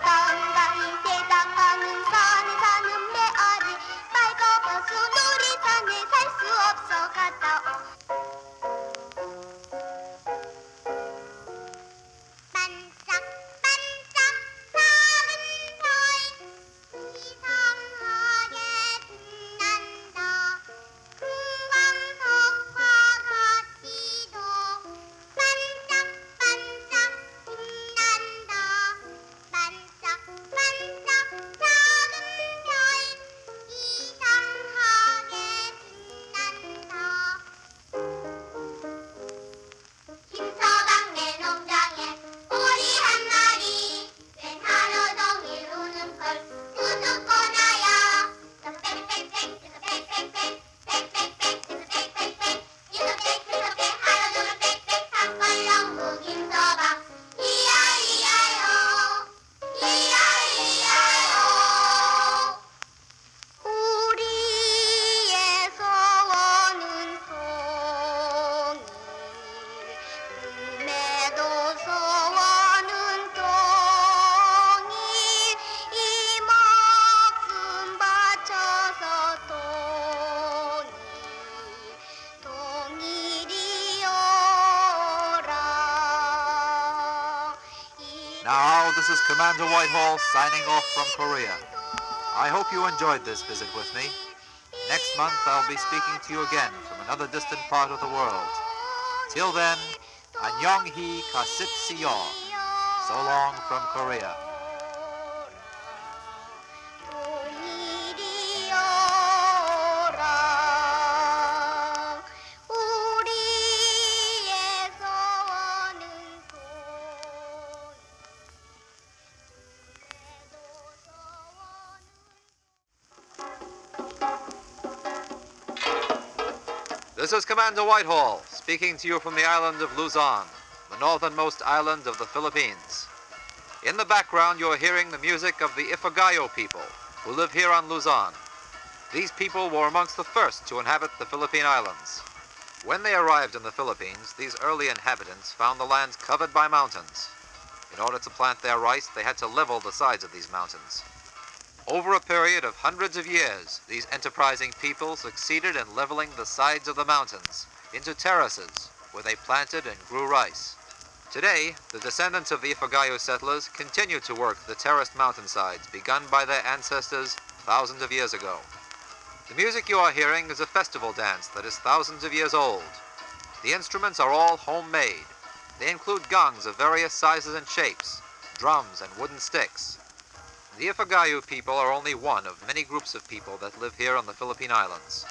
한가히 대답하는 산에 사는 배아리 빨가벗은 우리 산에 살 수 없어 갔다 반짝반짝 작은 별 이상하게 빛난다 금광석과 같이도 반짝반짝 빛난다 반짝반짝 작은 별 이상하게 빛난다 김서방 내 농장에 오리 한 마리 웬 하루 종일 우는 걸 우습고 나야 뺑뺑뺑 뺑뺑뺑 뺑뺑뺑 이소뺑 하루 종일 뺑뺑 산걸렁무 김서방 이야이야요 이야이야요 우리의 소원은 송이 꿈에도 소원은 송이 이 목숨 바쳐서 동일이여라 Now, this is Commander Whitehall signing off from Korea. I hope you enjoyed this visit with me. Next month, I'll be speaking to you again from another distant part of the world. Till then, 안녕히 가십시오. So long from Korea. 동일이여라 우리의 소원은 This is Commander Whitehall, speaking to you from the island of Luzon, the northernmost island of the Philippines. In the background, you're hearing the music of the Ifugao people, who live here on Luzon. These people were amongst the first to inhabit the Philippine Islands. When they arrived in the Philippines, these early inhabitants found the lands covered by mountains. In order to plant their rice, they had to level the sides of these mountains. Over a period of hundreds of years, these enterprising people succeeded in leveling the sides of the mountains into terraces, where they planted and grew rice. Today, the descendants of the Ifugao settlers continue to work the terraced mountainsides begun by their ancestors thousands of years ago. The music you are hearing is a festival dance that is thousands of years old. The instruments are all homemade. They include gongs of various sizes and shapes, drums and wooden sticks. The Ifugao people are only one of many groups of people that live here on the Philippine Islands.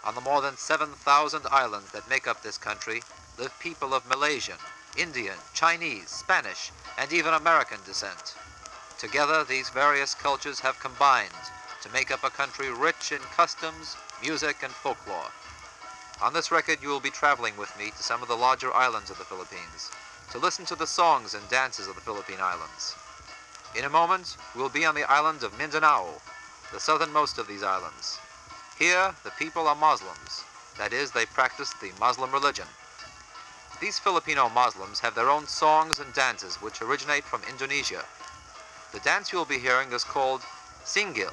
On the more than 7,000 islands that make up this country live people of Malaysian, Indian, Chinese, Spanish, and even American descent. Together, these various cultures have combined to make up a country rich in customs, music, and folklore. On this record, you will be traveling with me to some of the larger islands of the Philippines to listen to the songs and dances of the Philippine Islands. In a moment, we will be on the island of Mindanao, the southernmost of these islands. Here, the people are Muslims. That is, they practice the Muslim religion. These Filipino Muslims have their own songs and dances which originate from Indonesia. The dance you will be hearing is called Singgil.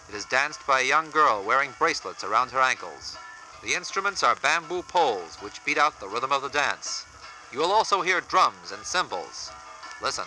It is danced by a young girl wearing bracelets around her ankles. The instruments are bamboo poles which beat out the rhythm of the dance. You will also hear drums and cymbals. Listen.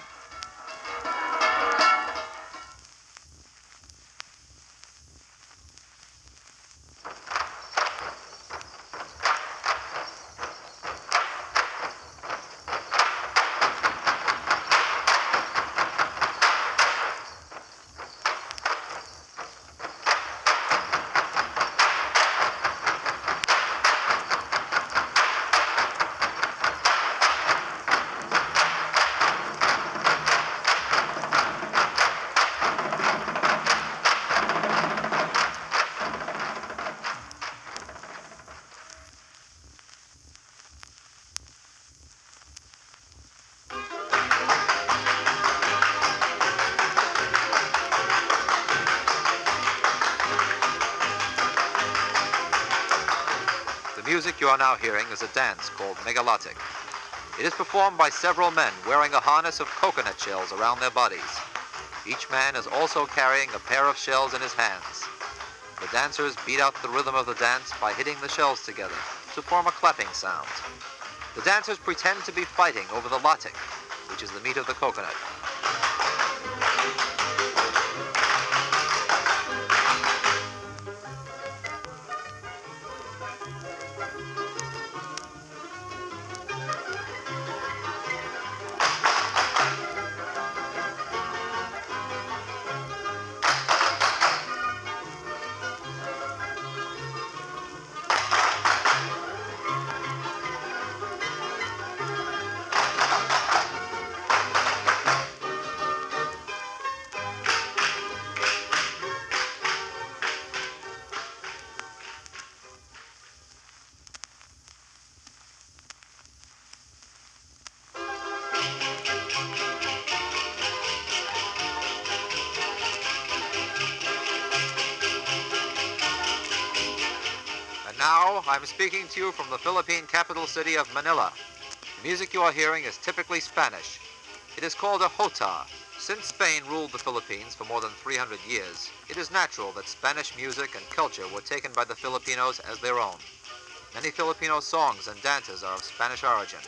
The music you are now hearing is a dance called megalatic. It is performed by several men wearing a harness of coconut shells around their bodies. Each man is also carrying a pair of shells in his hands. The dancers beat out the rhythm of the dance by hitting the shells together to form a clapping sound. The dancers pretend to be fighting over the latik, which is the meat of the coconut. Now, I'm speaking to you from the Philippine capital city of Manila. The music you are hearing is typically Spanish. It is called a jota. Since Spain ruled the Philippines for more than 300 years, it is natural that Spanish music and culture were taken by the Filipinos as their own. Many Filipino songs and dances are of Spanish origin.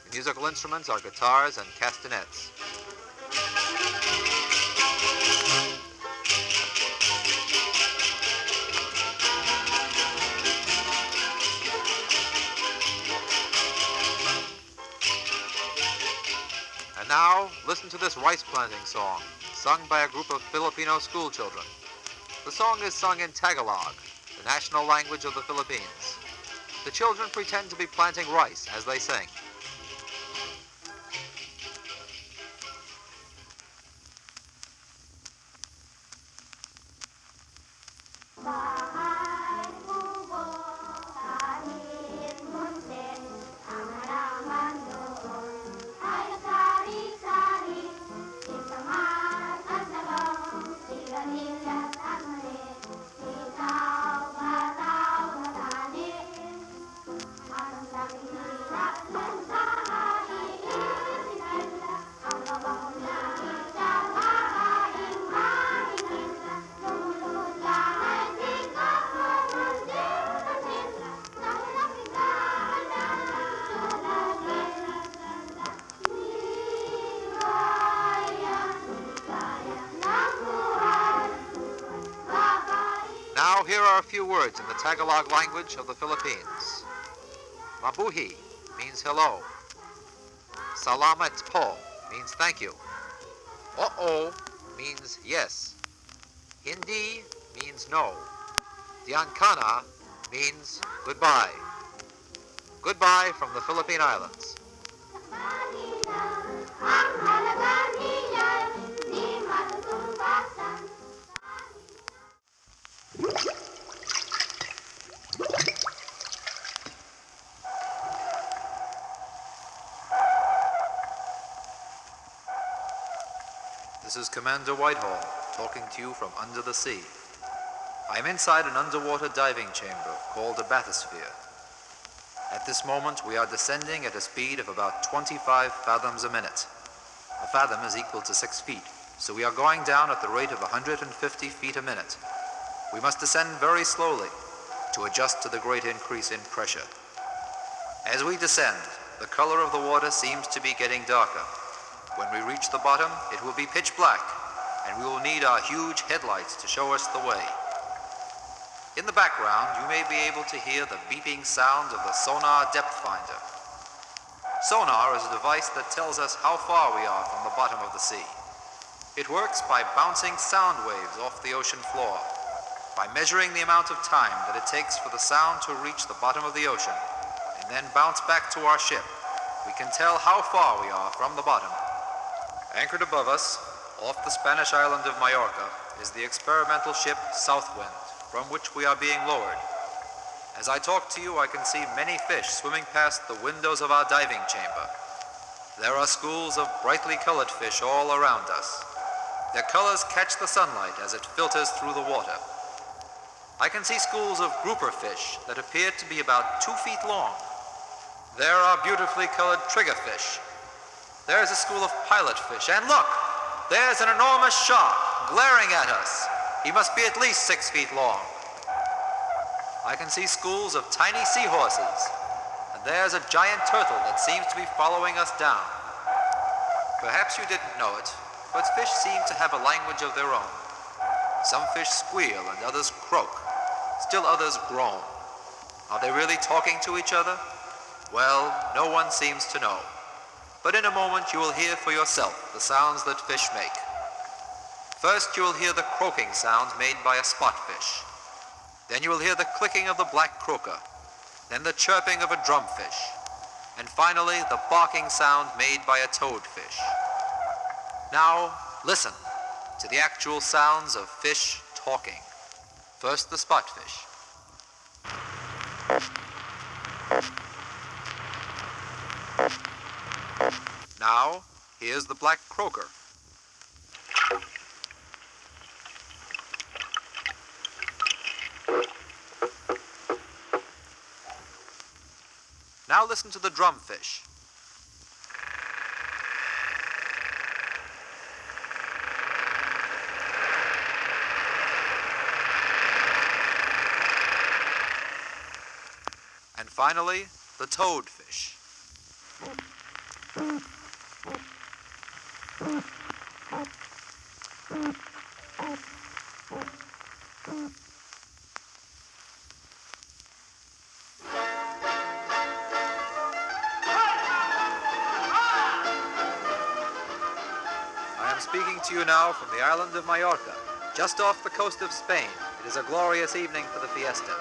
The musical instruments are guitars and castanets. And now, listen to this rice planting song, sung by a group of Filipino school children. The song is sung in Tagalog, the national language of the Philippines. The children pretend to be planting rice as they sing. Now here are a few words in the Tagalog language of the Philippines. Mabuhi means hello. Salamat po means thank you. Oo means yes. Hindi means no. Diankana means goodbye. Goodbye from the Philippine Islands. This is Commander Whitehall, talking to you from under the sea. I'm inside an underwater diving chamber called a bathysphere. At this moment, we are descending at a speed of about 25 fathoms a minute. A fathom is equal to 6 feet, so we are going down at the rate of 150 feet a minute. We must descend very slowly. to adjust to the great increase in pressure. As we descend, the color of the water seems to be getting darker. When we reach the bottom, it will be pitch black, and we will need our huge headlights to show us the way. In the background, you may be able to hear the beeping sound of the sonar depth finder. Sonar is a device that tells us how far we are from the bottom of the sea. It works by bouncing sound waves off the ocean floor, by measuring the amount of time that it takes for the sound to reach the bottom of the ocean, and then bounce back to our ship. We can tell how far we are from the bottom. Anchored above us, off the Spanish island of Majorca, is the experimental ship Southwind, from which we are being lowered. As I talk to you, I can see many fish swimming past the windows of our diving chamber. There are schools of brightly colored fish all around us. Their colors catch the sunlight as it filters through the water. I can see schools of grouper fish that appear to be about 2 feet long. There are beautifully colored triggerfish. There's a school of pilot fish, and look, there's an enormous shark glaring at us. He must be at least 6 feet long. I can see schools of tiny seahorses, and there's a giant turtle that seems to be following us down. Perhaps you didn't know it, but fish seem to have a language of their own. Some fish squeal and others croak. Still others groan. Are they really talking to each other? Well, no one seems to know. But in a moment you will hear for yourself the sounds that fish make. First you will hear the croaking sounds made by a spotfish. Then you will hear the clicking of the black croaker. Then the chirping of a drumfish. And finally the barking sound made by a toadfish. Now listen to the actual sounds of fish talking. First the spotfish. Now, here's the black croaker. Now listen to the drumfish. And finally, the toadfish. I am speaking to you now from the island of Majorca, just off the coast of Spain. It is a glorious evening for the fiesta.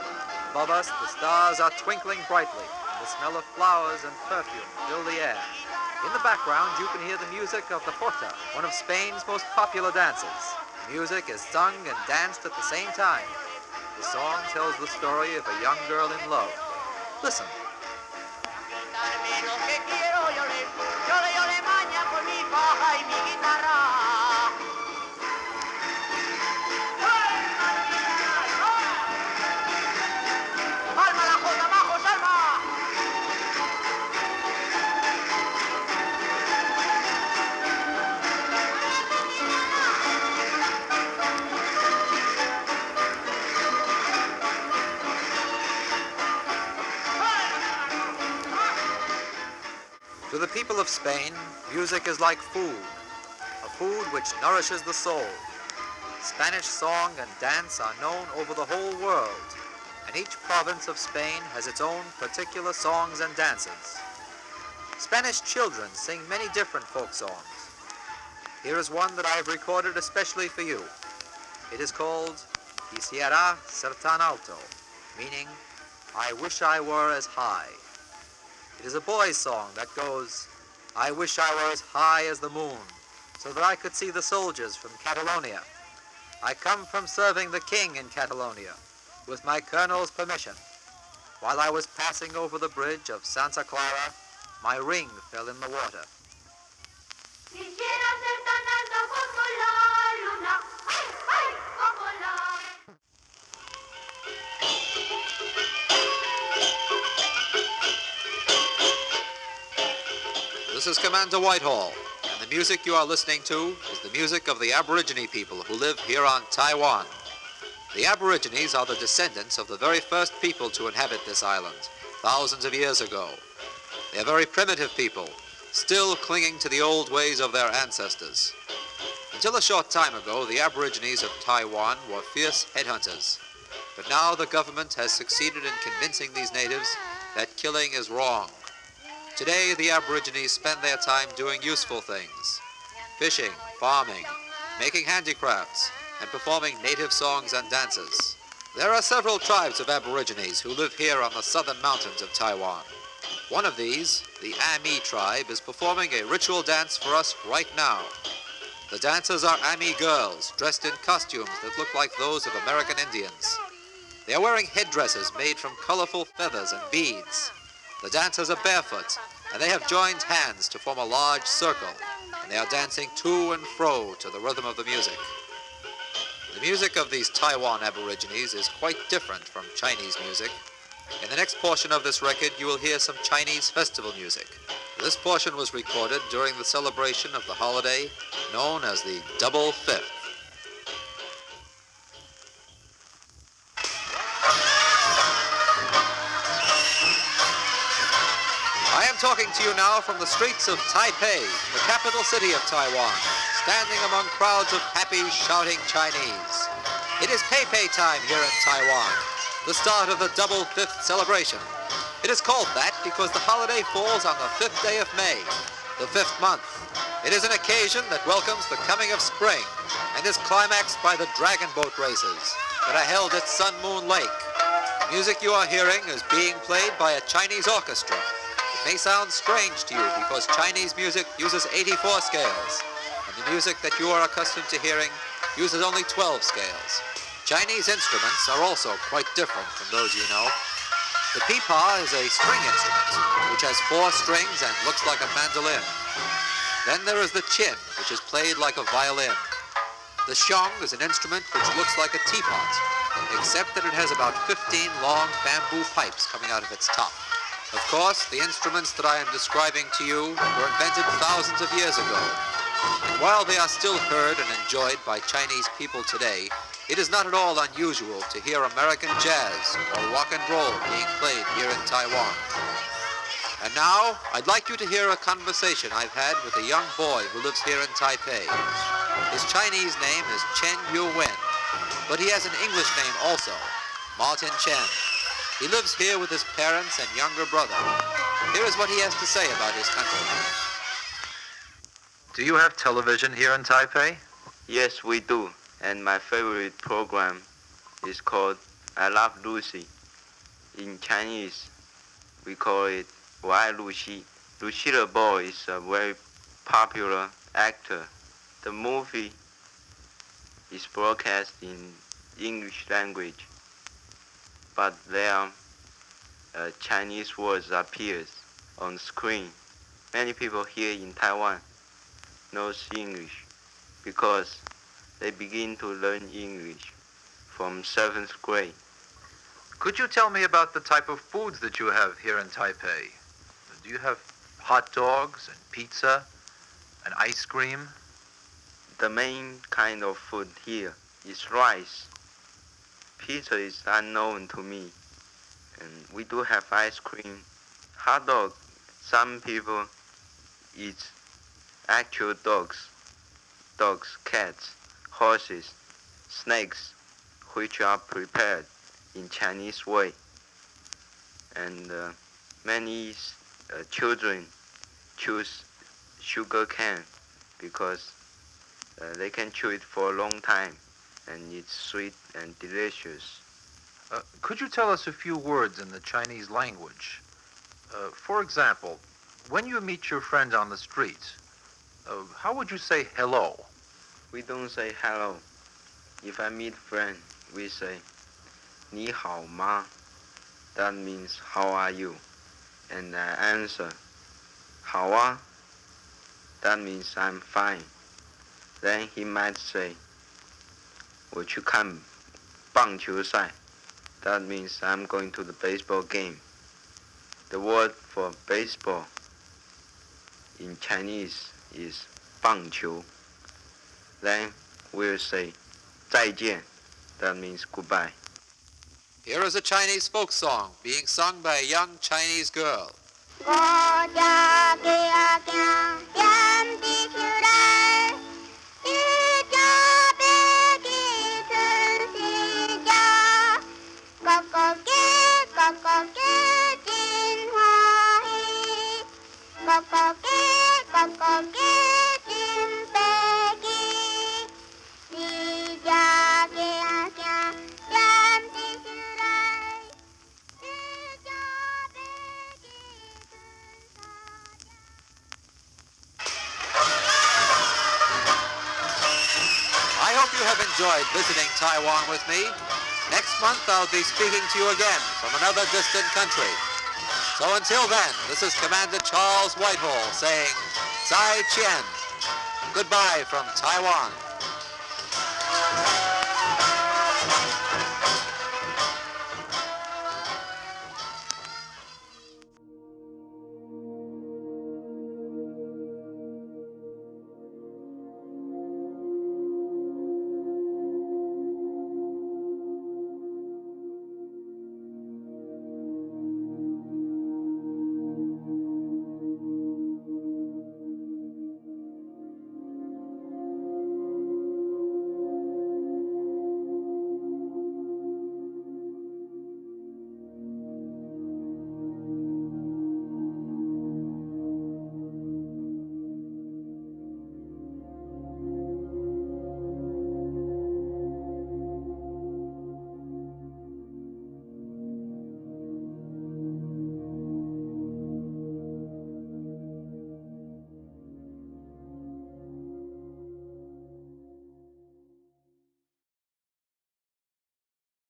Above us, the stars are twinkling brightly, and the smell of flowers and perfume fill the air. In the background, you can hear the music of the jota, one of Spain's most popular dances. The music is sung and danced at the same time. The song tells the story of a young girl in love. Listen. To the people of Spain, music is like food, a food which nourishes the soul. Spanish song and dance are known over the whole world, and each province of Spain has its own particular songs and dances. Spanish children sing many different folk songs. Here is one that I have recorded especially for you. It is called Quisiera ser tan alto, meaning, I wish I were as high. It is a boy's song that goes, I wish I were as high as the moon, so that I could see the soldiers from Catalonia. I come from serving the king in Catalonia, with my colonel's permission. While I was passing over the bridge of Santa Clara, my ring fell in the water. Quisiera ser tan alto como la luna, ay, ay, como la... This is Commander Whitehall, and the music you are listening to is the music of the Aborigine people who live here on Taiwan. The Aborigines are the descendants of the very first people to inhabit this island, thousands of years ago. They are very primitive people, still clinging to the old ways of their ancestors. Until a short time ago, the Aborigines of Taiwan were fierce headhunters. But now the government has succeeded in convincing these natives that killing is wrong. Today, the Aborigines spend their time doing useful things: fishing, farming, making handicrafts, and performing native songs and dances. There are several tribes of Aborigines who live here on the southern mountains of Taiwan. One of these, the Ami tribe, is performing a ritual dance for us right now. The dancers are Ami girls, dressed in costumes that look like those of American Indians. They are wearing headdresses made from colorful feathers and beads. The dancers are barefoot, and they have joined hands to form a large circle, and they are dancing to and fro to the rhythm of the music. The music of these Taiwan Aborigines is quite different from Chinese music. In the next portion of this record, you will hear some Chinese festival music. This portion was recorded during the celebration of the holiday known as the Double Fifth. I am talking to you now from the streets of Taipei, the capital city of Taiwan, standing among crowds of happy, shouting Chinese. It is Pei time here in Taiwan, the start of the Double Fifth celebration. It is called that because the holiday falls on the 5th day of May, the 5th month. It is an occasion that welcomes the coming of spring and is climaxed by the dragon boat races that are held at Sun Moon Lake. The music you are hearing is being played by a Chinese orchestra. It may sound strange to you because Chinese music uses 84 scales, and the music that you are accustomed to hearing uses only 12 scales. Chinese instruments are also quite different from those you know. The pipa is a string instrument, which has 4 strings and looks like a mandolin. Then there is the chin, which is played like a violin. The xiong is an instrument which looks like a teapot, except that it has about 15 long bamboo pipes coming out of its top. Of course, the instruments that I am describing to you were invented thousands of years ago. And while they are still heard and enjoyed by Chinese people today, it is not at all unusual to hear American jazz or rock and roll being played here in Taiwan. And now, I'd like you to hear a conversation I've had with a young boy who lives here in Taipei. His Chinese name is Chen Yu-Wen, but he has an English name also, Martin Chen. He lives here with his parents and younger brother. Here is what he has to say about his country. Do you have television here in Taipei? Yes, we do. And my favorite program is called I Love Lucy. In Chinese, we call it 我爱露西. Lucy the Boy is a very popular actor. The movie is broadcast in English language, but there are Chinese words appears on screen. Many people here in Taiwan knows English because they begin to learn English from 7th grade. Could you tell me about the type of foods that you have here in Taipei? Do you have hot dogs and pizza and ice cream? The main kind of food here is rice. Pizza is unknown to me. And we do have ice cream. Hot dog, some people eat actual dogs, cats, horses, snakes, which are prepared in Chinese way. And many children choose sugar cane because they can chew it for a long time and it's sweet and delicious. Could you tell us a few words in the Chinese language? For example, when you meet your friend on the street, how would you say hello? We don't say hello. If I meet friend, we say 你好吗? That means how are you? And I answer 好啊. That means I'm fine. Then he might say 我去看棒球赛. That means I'm going to the baseball game. The word for baseball in Chinese is 棒球. Then we'll say 再见. That means goodbye. Here is a Chinese folk song being sung by a young Chinese girl. I hope you have enjoyed visiting Taiwan with me. Next month I'll be speaking to you again from another distant country. So until then, this is Commander Charles Whitehall saying, Zai Qian. Goodbye from Taiwan.